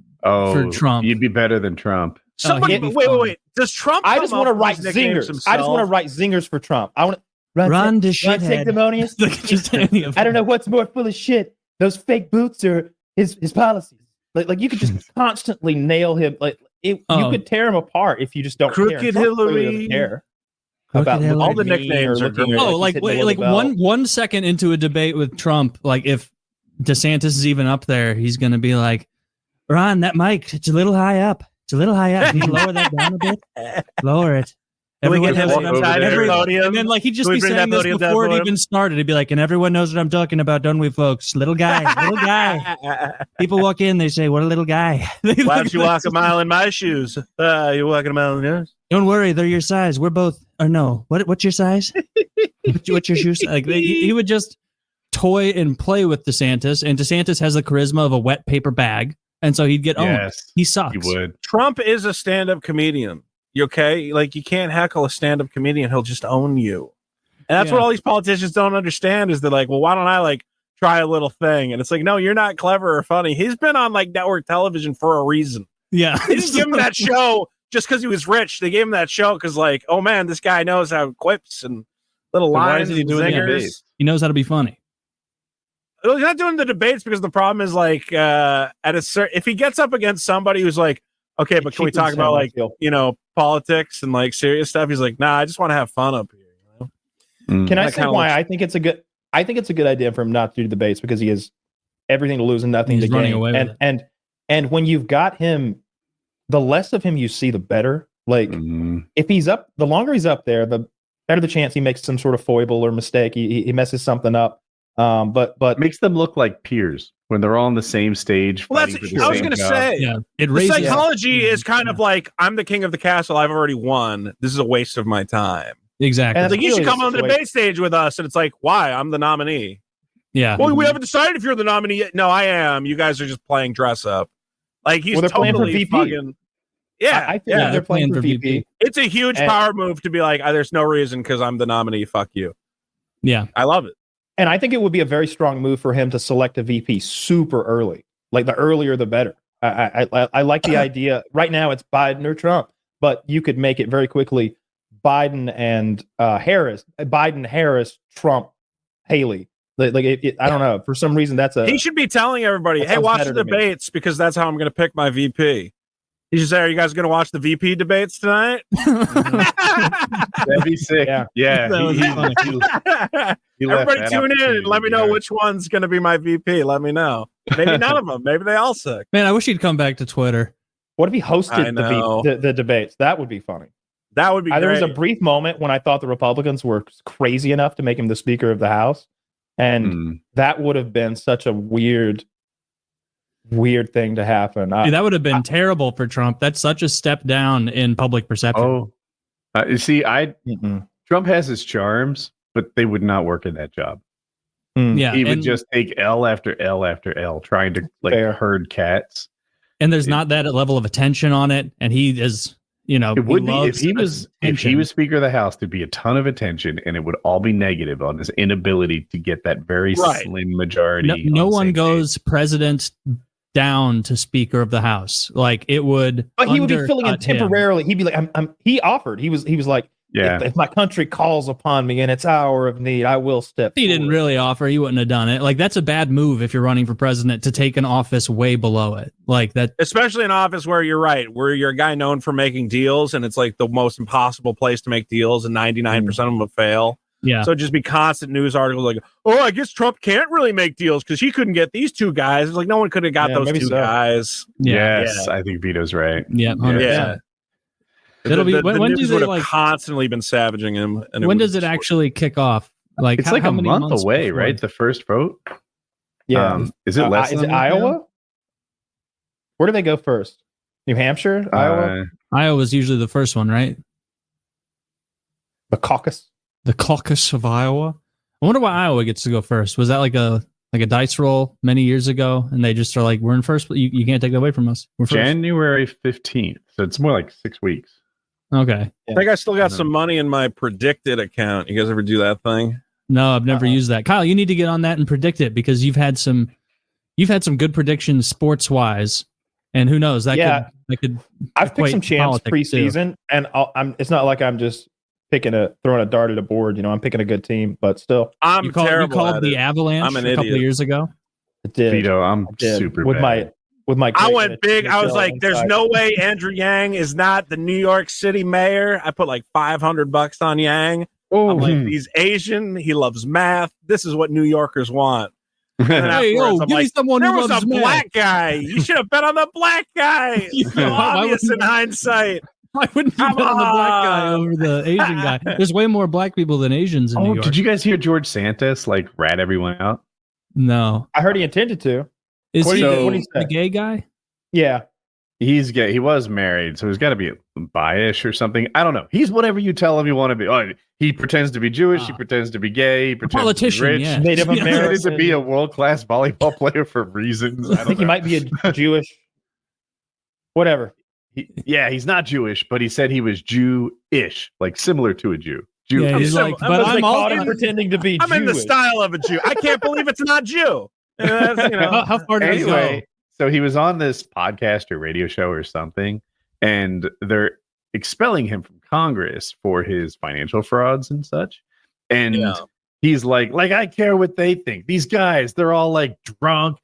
Trump. You'd be better than Trump. Somebody, wait. Does Trump? I just want to write zingers. I just want to write zingers for Trump. I want to run to shithead. I don't know what's more full of shit. Those fake boots or his policies. Like you could just constantly nail him. You could tear him apart if you just don't Crooked care. Hillary. About all the nicknames are great. Like 1 second into a debate with Trump, like if DeSantis is even up there, he's gonna be like, Ron, that mic, it's a little high up. It's a little high up. Can you lower that down a bit? Lower it. And then like he'd just be saying this before it even started. He'd be like, and everyone knows what I'm talking about, don't we, folks? Little guy. People walk in, they say, what a little guy. Why don't you walk a mile in my shoes? You're walking a mile in yours? Don't worry, they're your size. We're both, or no. What's your size? What's your shoe size? Like he would just toy and play with DeSantis, and DeSantis has the charisma of a wet paper bag, and so he'd get owned. He sucks. He would. Trump is a stand-up comedian. You okay? Like, you can't heckle a stand-up comedian. He'll just own you. And that's what all these politicians don't understand is they're like, well, why don't I like try a little thing? And it's like, no, you're not clever or funny. He's been on like network television for a reason. Yeah. They didn't give him that show just because he was rich. They gave him that show because like, oh man, this guy knows how quips and little lines. Why is he doing the debates? He knows how to be funny. He's not doing the debates because the problem is like if he gets up against somebody who's like, okay, but can we talk about like, you know, politics and like serious stuff? He's like, nah, I just want to have fun up here. You know? Can I say why I think it's a good idea for him not to do debates because he has everything to lose and nothing to gain. And when you've got him, the less of him you see, the better. Like if he's up, the longer he's up there, the better the chance he makes some sort of foible or mistake. He messes something up. But makes them look like peers when they're all on the same stage. Well, that's I was going to say. Yeah, the psychology is kind of like, I'm the king of the castle. I've already won. This is a waste of my time. Exactly. And it's like, you should come on the debate stage with us. And it's like, why? I'm the nominee. Yeah. Well, we haven't decided if you're the nominee yet. No, I am. You guys are just playing dress up. Like he's playing for VP. Fucking, yeah. I think they're playing for VP. It's a huge power move to be like, there's no reason because I'm the nominee. Fuck you. Yeah. I love it. And I think it would be a very strong move for him to select a VP super early. Like the earlier, the better. I like the idea. Right now, it's Biden or Trump, but you could make it very quickly Biden and Harris. Biden, Harris, Trump, Haley. I don't know. For some reason, he should be telling everybody, hey, watch the debates because that's how I'm going to pick my VP. He should say, are you guys going to watch the VP debates tonight? That'd be sick. Yeah. Everybody tune in and let me know which one's going to be my VP. Let me know. Maybe none of them. Maybe they all suck. Man, I wish he'd come back to Twitter. What if he hosted the debates? That would be funny. That would be great. There was a brief moment when I thought the Republicans were crazy enough to make him the Speaker of the House. And that would have been such a weird thing to happen. Dude, that would have been terrible for Trump. That's such a step down in public perception. You see, Trump has his charms, but they would not work in that job. Yeah, he would just take L after L after L, trying to herd cats. And there's not that level of attention on it. And he is, it would be if he was Speaker of the House, there'd be a ton of attention, and it would all be negative on his inability to get that very slim majority. No one goes president down to Speaker of the House. Like it would, but he would be filling in temporarily. He'd be like, he offered. He was like, if my country calls upon me in its hour of need, I will step. He didn't really offer. He wouldn't have done it. Like that's a bad move if you're running for president to take an office way below it. Like that, especially an office where you're right, where you're a guy known for making deals, and it's like the most impossible place to make deals, and 99% of them will fail. Yeah. So just be constant news articles like, oh, I guess Trump can't really make deals because he couldn't get these two guys. It's like no one could have got those two guys. Yes, I think Vito's right. Yeah. 100%. Yeah. It'll be when do they have constantly been savaging him? And when does it actually kick off? Like it's like a month away, before? right? The first vote. Yeah. Is it less? Is it Iowa? Where do they go first? New Hampshire, Iowa. Iowa's usually the first one, right? The caucus. The caucus of Iowa. I wonder why Iowa gets to go first. Was that like a dice roll many years ago, and they just are like, we're in first. You can't take that away from us. We're first. January 15th, so it's more like 6 weeks. Okay. I think I still got some money in my predicted account. You guys ever do that thing? No, I've never used that. Kyle, you need to get on that and predict it because you've had some good predictions sports wise, and who knows that could. I've picked some champs preseason, and it's not like I'm just throwing a dart at a board. I'm picking a good team, but still, I'm terrible. You called the Avalanche a couple of years ago. I did. Vito, I'm super bad. With my I went big. I was like, there's no way Andrew Yang is not the New York City mayor. I put like $500 on Yang. I'm like, he's Asian. He loves math. This is what New Yorkers want. Hey, give me someone who loves math. There was a black guy. You should have bet on the black guy. So obvious in hindsight. Why wouldn't you bet on the black guy over the Asian guy? There's way more black people than Asians in New York. Did you guys hear George Santos rat everyone out? No. I heard he intended to. Is he the gay guy? Yeah. He's gay. He was married, so he's got to be bias or something. I don't know. He's whatever you tell him you want to be. Oh, he pretends to be Jewish. He pretends to be gay. He pretends politician, to be rich. yeah. Native He pretended American. to be a world-class volleyball player for reasons. I think he might be a Jewish. Whatever. He's not Jewish, but he said he was Jew-ish, like similar to a Jew. Jew. Yeah, he's like, but They I'm caught him all. pretending to be I'm Jewish. in the style of a Jew. I can't believe it's not Jew. How far did he go? Anyway, so he was on this podcast or radio show or something, and they're expelling him from Congress for his financial frauds and such. And he's like I care what they think. These guys, they're all like drunk,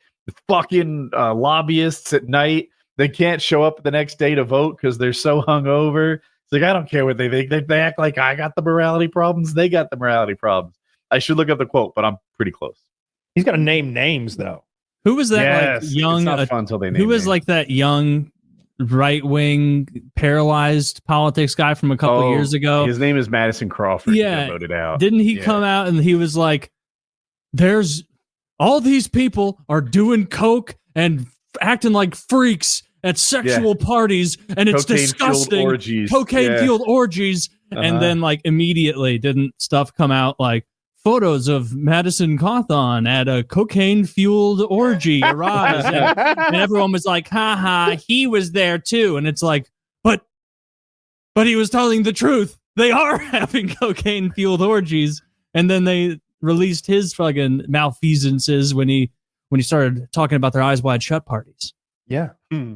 fucking lobbyists at night. They can't show up the next day to vote because they're so hungover. It's like, I don't care what they think. They act like I got the morality problems. They got the morality problems. I should look up the quote, but I'm pretty close. He's got to name names though. Who was that young? It's not fun until they name who was names. like that young right-wing paralyzed politics guy from a couple years ago? His name is Madison Crawford. Yeah. He got voted out. Didn't he come out and he was like, there's all these people are doing coke and acting like freaks at sexual parties, and it's disgusting. Cocaine-fueled orgies. And then like immediately didn't stuff come out like photos of Madison Cawthon at a cocaine-fueled orgy arise. and everyone was like, haha, he was there too. And it's like, but he was telling the truth. They are having cocaine-fueled orgies. And then they released his fucking malfeasances when he started talking about their Eyes Wide Shut parties. Yeah. Hmm.